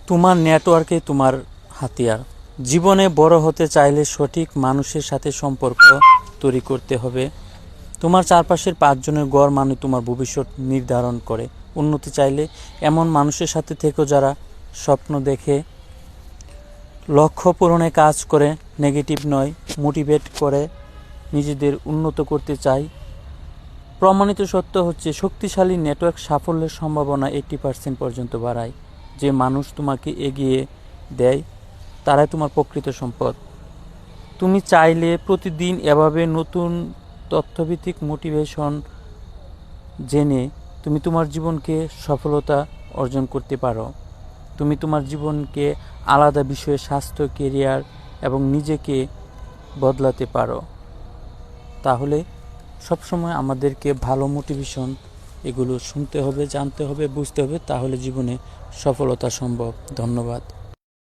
তোমার নেটওয়ার্কই তোমার হাতিয়ার। জীবনে বড় হতে চাইলে সঠিক মানুষের সাথে সম্পর্ক তৈরি করতে হবে। তোমার চারপাশের 5 জনের গড় মানে তোমার ভবিষ্যৎ নির্ধারণ করে। উন্নতি চাইলে এমন মানুষের সাথে থেকো যারা স্বপ্ন দেখে, লক্ষ্য পূরণে কাজ করে, নেগেটিভ নয়, মোটিভেট করে, নিজেদের উন্নত করতে চাই। প্রমাণিত সত্য হচ্ছে শক্তিশালী নেটওয়ার্ক সাফল্যের সম্ভাবনা 80% পর্যন্ত বাড়ায়। যে মানুষ তোমাকে এগিয়ে দেয় তারাই তোমার প্রকৃত সম্পদ। তুমি চাইলে প্রতিদিন এভাবে নতুন তথ্যভিত্তিক মোটিভেশন জেনে তুমি তোমার জীবনকে সফলতা অর্জন করতে পারো। তুমি তোমার জীবনকে আলাদা বিষয়ে স্বাস্থ্য, কেরিয়ার এবং নিজেকে বদলাতে পারো। তাহলে সবসময় আমাদেরকে ভালো মোটিভেশন এগুলো শুনতে হবে, জানতে হবে, বুঝতে হবে, তাহলে জীবনে সফলতা সম্ভব। ধন্যবাদ।